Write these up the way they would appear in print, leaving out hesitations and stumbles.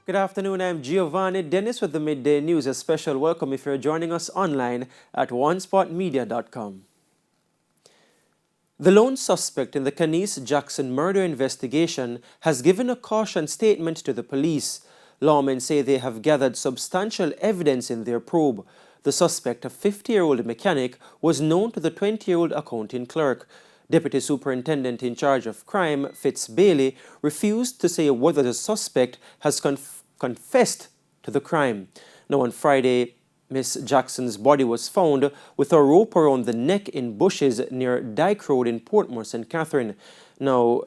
Good afternoon, I'm Giovanni Dennis with the Midday News. A special welcome if you're joining us online at onespotmedia.com. The lone suspect in the Canis Jackson murder investigation has given a caution statement to the police. Lawmen say they have gathered substantial evidence in their probe. The suspect, a 50-year-old mechanic, was known to the 20-year-old accounting clerk. Deputy Superintendent in charge of crime, Fitz Bailey, refused to say whether the suspect has confessed to the crime. Now, on Friday, Miss Jackson's body was found with a rope around the neck in bushes near Dyke Road in Portmore, St. Catherine. Now,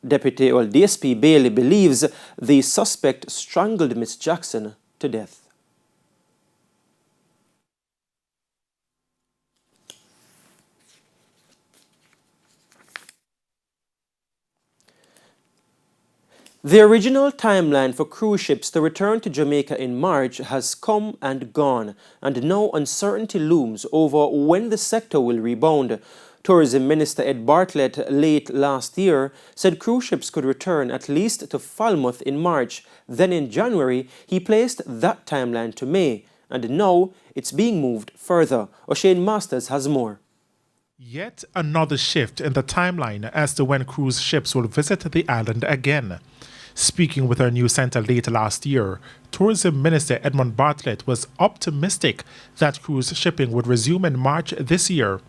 DSP Bailey believes the suspect strangled Miss Jackson to death. The original timeline for cruise ships to return to Jamaica in March has come and gone, and now uncertainty looms over when the sector will rebound. Tourism Minister Ed Bartlett late last year said cruise ships could return at least to Falmouth in March. Then in January, he placed that timeline to May, and now it's being moved further. O'Shane Masters has more. Yet another shift in the timeline as to when cruise ships will visit the island again. Speaking with our news centre late last year, Tourism Minister Edmund Bartlett was optimistic that cruise shipping would resume in March this year.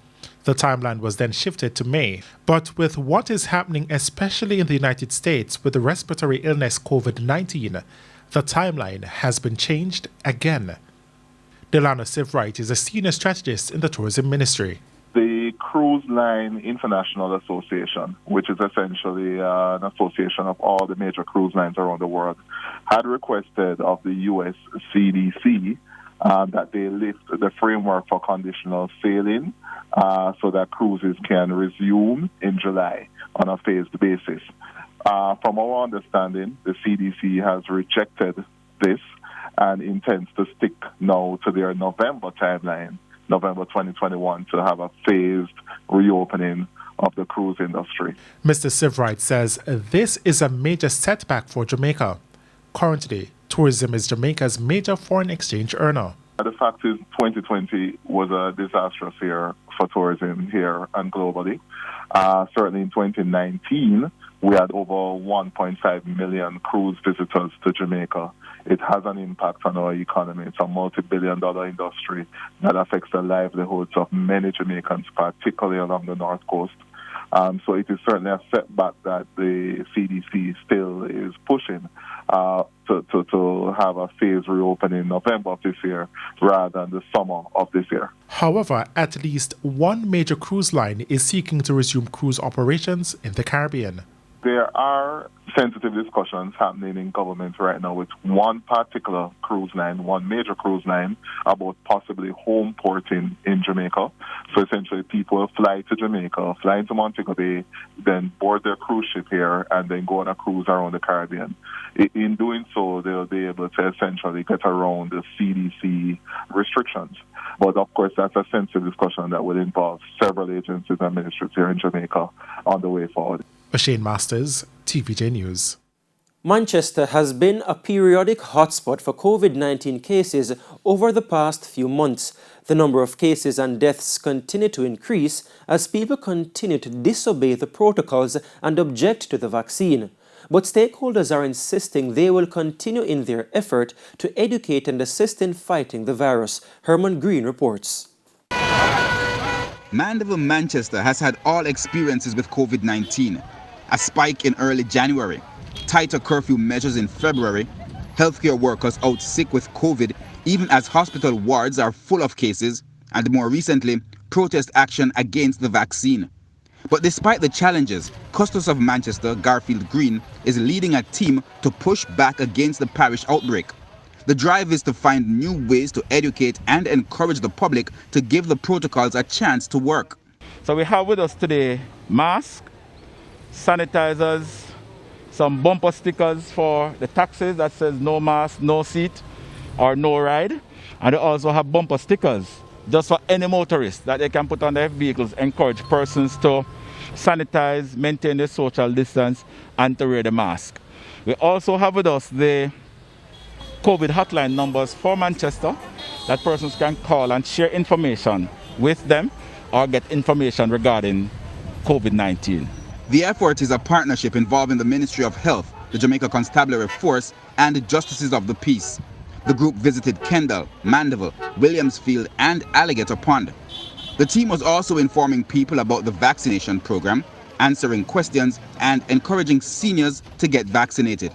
The timeline was then shifted to May. But with what is happening, especially in the United States with the respiratory illness COVID-19, the timeline has been changed again. Delano Sivright is a senior strategist in the Tourism Ministry. The Cruise Line International Association, which is essentially an association of all the major cruise lines around the world, had requested of the U.S. CDC that they lift the framework for conditional sailing so that cruises can resume in July on a phased basis. From our understanding, the CDC has rejected this and intends to stick now to their November timeline, November 2021, to have a phased reopening of the cruise industry. Mr. Sivright says this is a major setback for Jamaica. Currently, tourism is Jamaica's major foreign exchange earner. The fact is 2020 was a disastrous year for tourism here and globally. Certainly in 2019, we had over 1.5 million cruise visitors to Jamaica. It has an impact on our economy. It's a multi-billion-dollar industry that affects the livelihoods of many Jamaicans, particularly along the North Coast. So it is certainly a setback that the CDC still is pushing to have a phased reopening in November of this year rather than the summer of this year. However, at least one major cruise line is seeking to resume cruise operations in the Caribbean. There are sensitive discussions happening in government right now with one particular cruise line, one major cruise line, about possibly home porting in Jamaica. So essentially people fly to Jamaica, fly into Montego Bay, then board their cruise ship here, and then go on a cruise around the Caribbean. In doing so, they'll be able to essentially get around the CDC restrictions. But of course, that's a sensitive discussion that will involve several agencies and ministries here in Jamaica on the way forward. O'Shane Masters, TVJ News. Manchester has been a periodic hotspot for COVID-19 cases over the past few months. The number of cases and deaths continue to increase as people continue to disobey the protocols and object to the vaccine. But stakeholders are insisting they will continue in their effort to educate and assist in fighting the virus. Herman Green reports. Mandeville, Manchester has had all experiences with COVID-19. A spike in early January, tighter curfew measures in February, healthcare workers out sick with COVID even as hospital wards are full of cases, and more recently, protest action against the vaccine. But despite the challenges, Custos of Manchester, Garfield Green, is leading a team to push back against the parish outbreak. The drive is to find new ways to educate and encourage the public to give the protocols a chance to work. So we have with us today masks, sanitizers, some bumper stickers for the taxis that says no mask, no seat, or no ride. And they also have bumper stickers just for any motorist that they can put on their vehicles, encourage persons to sanitize, maintain their social distance, and to wear the mask. We also have with us the COVID hotline numbers for Manchester that persons can call and share information with them or get information regarding COVID-19. The effort is a partnership involving the Ministry of Health, the Jamaica Constabulary Force, and the Justices of the Peace. The group visited Kendall, Mandeville, Williamsfield, and Alligator Pond. The team was also informing people about the vaccination program, answering questions, and encouraging seniors to get vaccinated.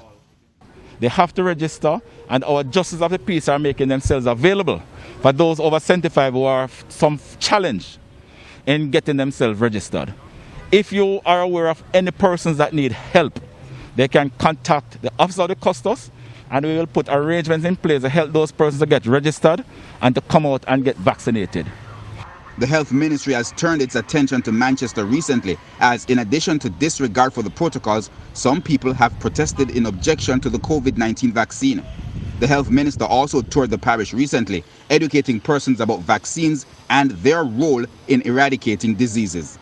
They have to register, and our Justices of the Peace are making themselves available for those over 75 who are some challenge in getting themselves registered. If you are aware of any persons that need help, they can contact the Office of the Customs, and we will put arrangements in place to help those persons to get registered and to come out and get vaccinated. The Health Ministry has turned its attention to Manchester recently, as in addition to disregard for the protocols, some people have protested in objection to the COVID-19 vaccine. The Health Minister also toured the parish recently, educating persons about vaccines and their role in eradicating diseases.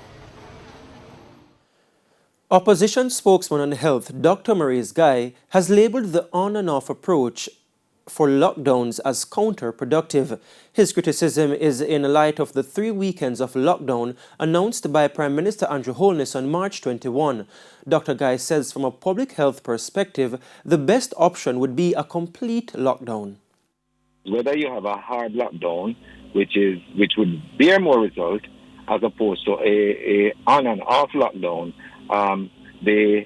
Opposition spokesman on health, Dr. Maurice Guy, has labelled the on and off approach for lockdowns as counterproductive. His criticism is in light of the 3 weekends of lockdown announced by Prime Minister Andrew Holness on March 21. Dr. Guy says from a public health perspective, the best option would be a complete lockdown. Whether you have a hard lockdown, which would bear more result, as opposed to a on and off lockdown, the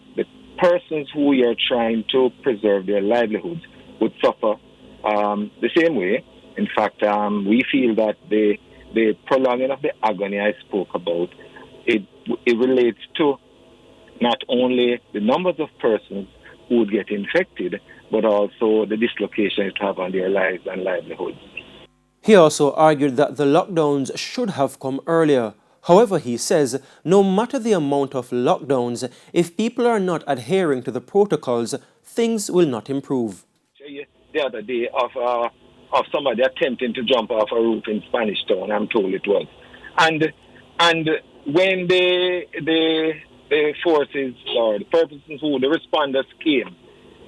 persons who you're trying to preserve their livelihoods would suffer the same way. In fact, we feel that the prolonging of the agony I spoke about, it relates to not only the numbers of persons who would get infected, but also the dislocation it have on their lives and livelihoods. He also argued that the lockdowns should have come earlier. However, he says, no matter the amount of lockdowns, if people are not adhering to the protocols, things will not improve. The other day of somebody attempting to jump off a roof in Spanish Town, I'm told it was. And when the forces or the persons who the responders came,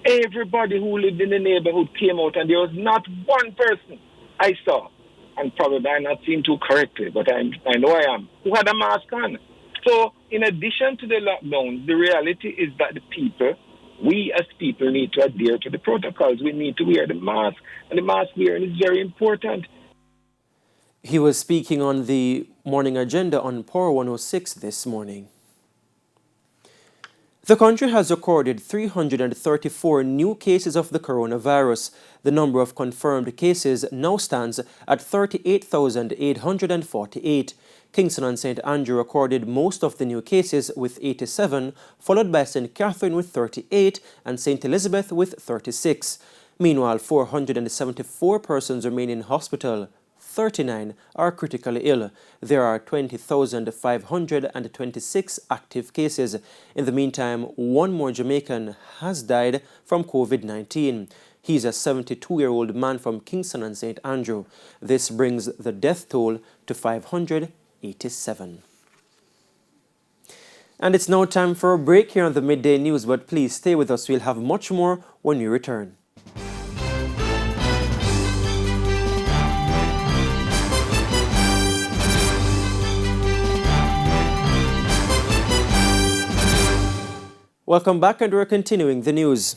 everybody who lived in the neighborhood came out, and there was not one person I saw, and probably I'm not seeing too correctly, but I know I am, who had a mask on. So in addition to the lockdown, the reality is that the people, we as people need to adhere to the protocols. We need to wear the mask, and the mask wearing is very important. He was speaking on the morning agenda on Power 106 this morning. The country has recorded 334 new cases of the coronavirus. The number of confirmed cases now stands at 38,848. Kingston and St. Andrew recorded most of the new cases with 87, followed by St. Catherine with 38 and St. Elizabeth with 36. Meanwhile, 474 persons remain in hospital. 39 are critically ill. There are 20,526 active cases. In the meantime, one more Jamaican has died from COVID-19. He's a 72-year-old man from Kingston and St. Andrew. This brings the death toll to 587. And it's now time for a break here on the Midday News, but please stay with us. We'll have much more when we return. Welcome back, and we're continuing the news.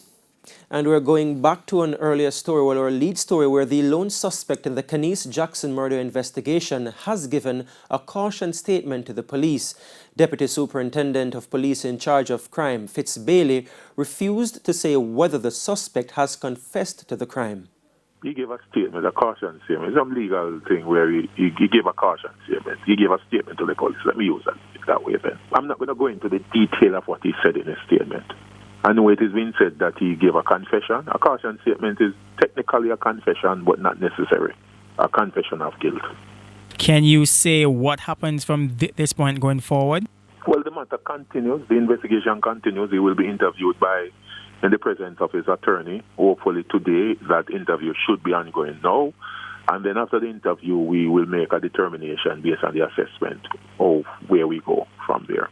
And we're going back to an earlier story, or a lead story, where the lone suspect in the Canis Jackson murder investigation has given a caution statement to the police. Deputy Superintendent of Police in charge of crime, Fitz Bailey, refused to say whether the suspect has confessed to the crime. He gave a statement, a caution statement. It's some legal thing where he gave a caution statement. He gave a statement to the police. Let me use that way then. I'm not going to go into the detail of what he said in his statement. I know it has been said that he gave a confession. A caution statement is technically a confession, but not necessary. A confession of guilt. Can you say what happens from this point going forward? Well, the matter continues. The investigation continues. He will be interviewed in the presence of his attorney. Hopefully today, that interview should be ongoing now. And then after the interview, we will make a determination based on the assessment of where we go from there.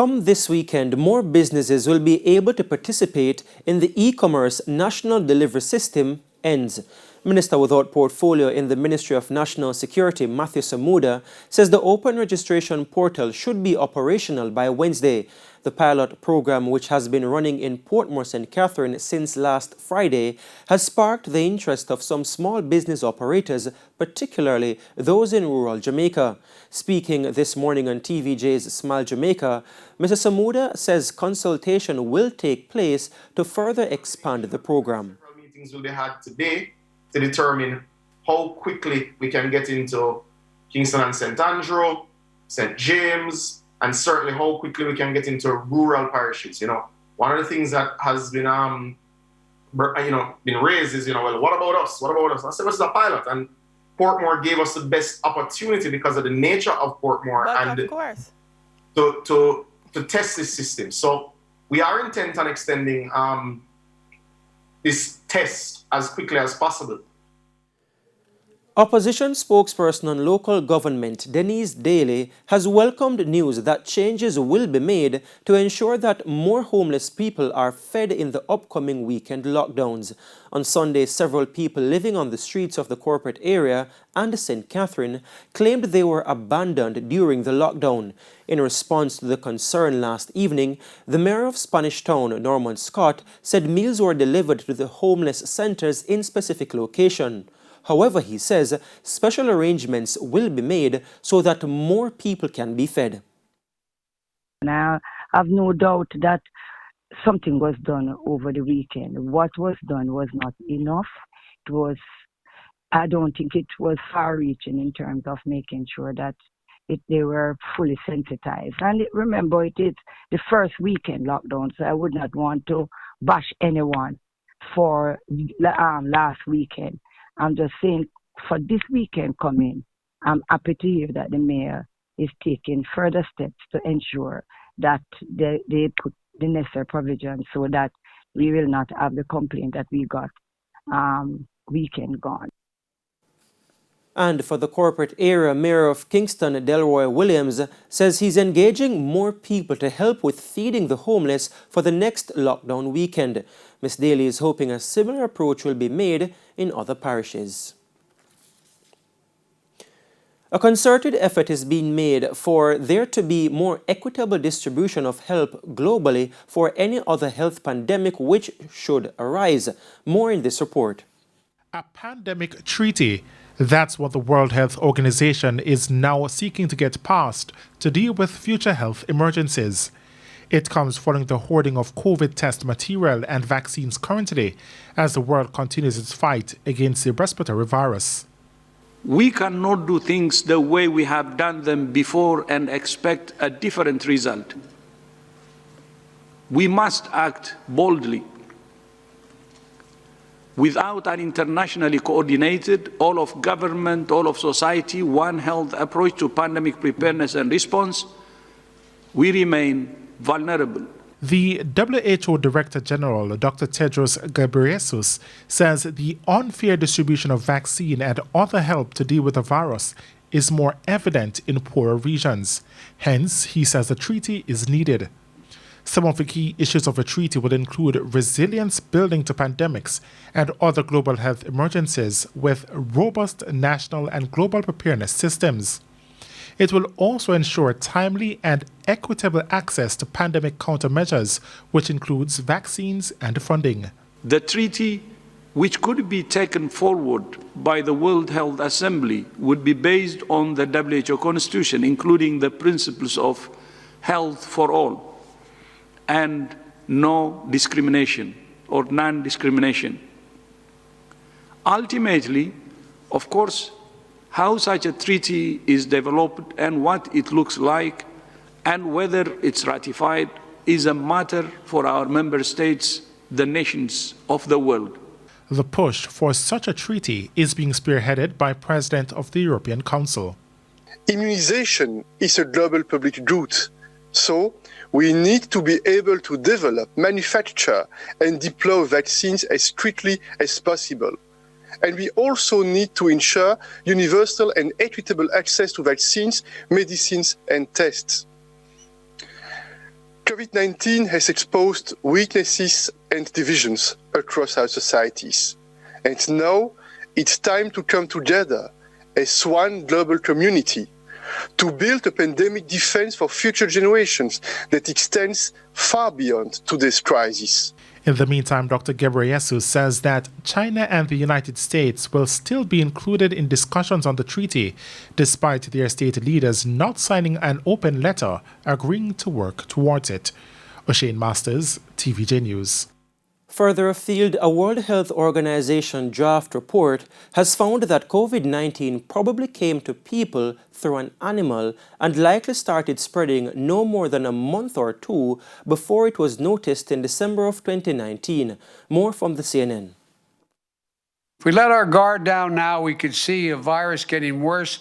Come this weekend, more businesses will be able to participate in the e-commerce National Delivery System, ENDS. Minister without portfolio in the Ministry of National Security, Matthew Samuda, says the open registration portal should be operational by Wednesday. The pilot program, which has been running in Portmore St. Catherine since last Friday, has sparked the interest of some small business operators, particularly those in rural Jamaica. Speaking this morning on TVJ's Smile Jamaica, Mr. Samuda says consultation will take place to further expand the program. Meetings will be had today to determine how quickly we can get into Kingston and St. Andrew, St. James, and certainly how quickly we can get into rural parishes. One of the things that has been, been raised is, well, what about us? What about us? I said, this is a pilot, and Portmore gave us the best opportunity because of the nature of Portmore and of course. to test this system. So we are intent on extending this test as quickly as possible. Opposition spokesperson on local government, Denise Daly, has welcomed news that changes will be made to ensure that more homeless people are fed in the upcoming weekend lockdowns. On Sunday, several people living on the streets of the corporate area and St. Catherine claimed they were abandoned during the lockdown. In response to the concern last evening, the mayor of Spanish Town, Norman Scott, said meals were delivered to the homeless centers in specific location. However, he says special arrangements will be made so that more people can be fed. Now, I have no doubt that something was done over the weekend. What was done was not enough. I don't think it was far-reaching in terms of making sure that they were fully sensitized. And remember, it is the first weekend lockdown, so I would not want to bash anyone for last weekend. I'm just saying, for this weekend coming, I'm happy to hear that the mayor is taking further steps to ensure that they put the necessary provisions so that we will not have the complaint that we got weekend gone. And for the corporate area, Mayor of Kingston, Delroy Williams, says he's engaging more people to help with feeding the homeless for the next lockdown weekend. Ms. Daly is hoping a similar approach will be made in other parishes. A concerted effort is being made for there to be more equitable distribution of help globally for any other health pandemic which should arise. More in this report. A pandemic treaty. That's what the World Health Organization is now seeking to get passed to deal with future health emergencies. It comes following the hoarding of COVID test material and vaccines currently as the world continues its fight against the respiratory virus. We cannot do things the way we have done them before and expect a different result. We must act boldly. Without an internationally coordinated, all of government, all of society, one health approach to pandemic preparedness and response, we remain vulnerable. The WHO Director General, Dr. Tedros Ghebreyesus, says the unfair distribution of vaccine and other help to deal with the virus is more evident in poorer regions. Hence, he says the treaty is needed. Some of the key issues of the treaty will include resilience building to pandemics and other global health emergencies with robust national and global preparedness systems. It will also ensure timely and equitable access to pandemic countermeasures, which includes vaccines and funding. The treaty, which could be taken forward by the World Health Assembly, would be based on the WHO Constitution, including the principles of health for all and no discrimination or non-discrimination. Ultimately, of course, how such a treaty is developed and what it looks like and whether it's ratified is a matter for our member states, the nations of the world. The push for such a treaty is being spearheaded by President of the European Council. Immunization is a global public good, so we need to be able to develop, manufacture, and deploy vaccines as quickly as possible. And we also need to ensure universal and equitable access to vaccines, medicines, and tests. COVID-19 has exposed weaknesses and divisions across our societies. And now it's time to come together as one global community to build a pandemic defense for future generations that extends far beyond today's crisis. In the meantime, Dr. Ghebreyesus says that China and the United States will still be included in discussions on the treaty, despite their state leaders not signing an open letter agreeing to work towards it. O'Shane Masters, TVJ News. Further afield, a World Health Organization draft report has found that COVID-19 probably came to people through an animal and likely started spreading no more than a month or two before it was noticed in December of 2019. More from the CNN. If we let our guard down now, we could see a virus getting worse,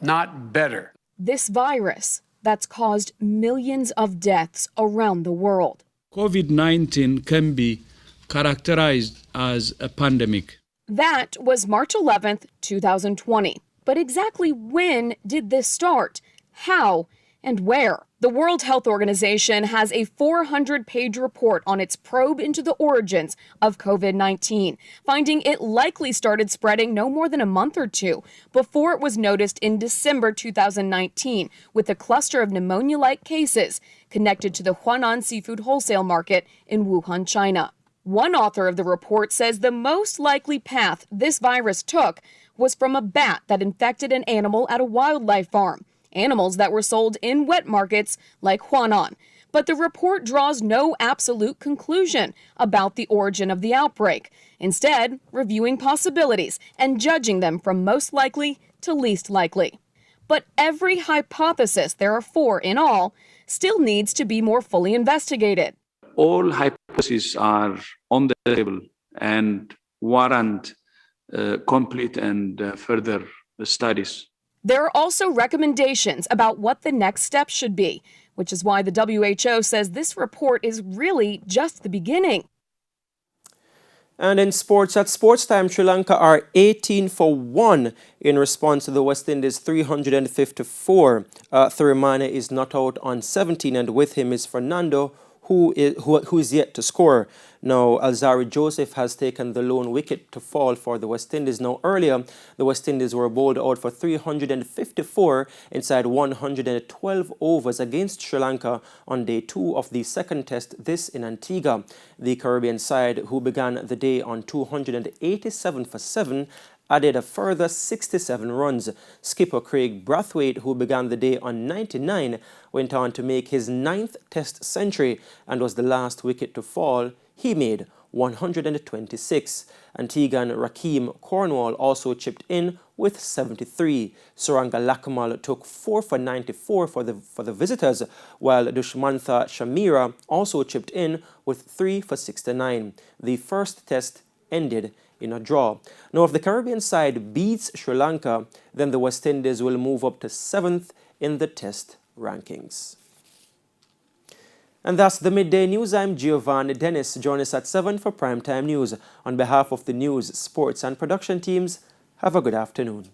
not better. This virus that's caused millions of deaths around the world. COVID-19 can be characterized as a pandemic. That was March 11th, 2020. But exactly when did this start? How? And where? The World Health Organization has a 400-page report on its probe into the origins of COVID-19, finding it likely started spreading no more than a month or two before it was noticed in December 2019 with a cluster of pneumonia-like cases connected to the Huanan seafood wholesale market in Wuhan, China. One author of the report says the most likely path this virus took was from a bat that infected an animal at a wildlife farm, animals that were sold in wet markets like Huanan. But the report draws no absolute conclusion about the origin of the outbreak, instead reviewing possibilities and judging them from most likely to least likely. But every hypothesis, there are 4 in all, still needs to be more fully investigated. All hypotheses are on the table and warrant complete and further studies. There are also recommendations about what the next steps should be, which is why the WHO says this report is really just the beginning. And in sports, at sports time, Sri Lanka are 18-1 in response to the West Indies 354. Thirimana is not out on 17, and with him is Fernando, who is yet to score. Now, Alzari Joseph has taken the lone wicket to fall for the West Indies. Now, earlier, the West Indies were bowled out for 354 inside 112 overs against Sri Lanka on day 2 of the second test, this in Antigua. The Caribbean side, who began the day on 287 for 7, added a further 67 runs. Skipper Craig Brathwaite, who began the day on 99, went on to make his 9th test century and was the last wicket to fall. He made 126. Antiguan Rakeem Cornwall also chipped in with 73. Suranga Lakamal took 4 for 94 for the visitors, while Dushmantha Shamira also chipped in with 3 for 69. The first test ended in a draw. Now, if the Caribbean side beats Sri Lanka, then the West Indies will move up to 7th in the test rankings. And that's the Midday News. I'm Giovanni Dennis. Join us at 7 for Primetime News. On behalf of the news, sports and production teams, have a good afternoon.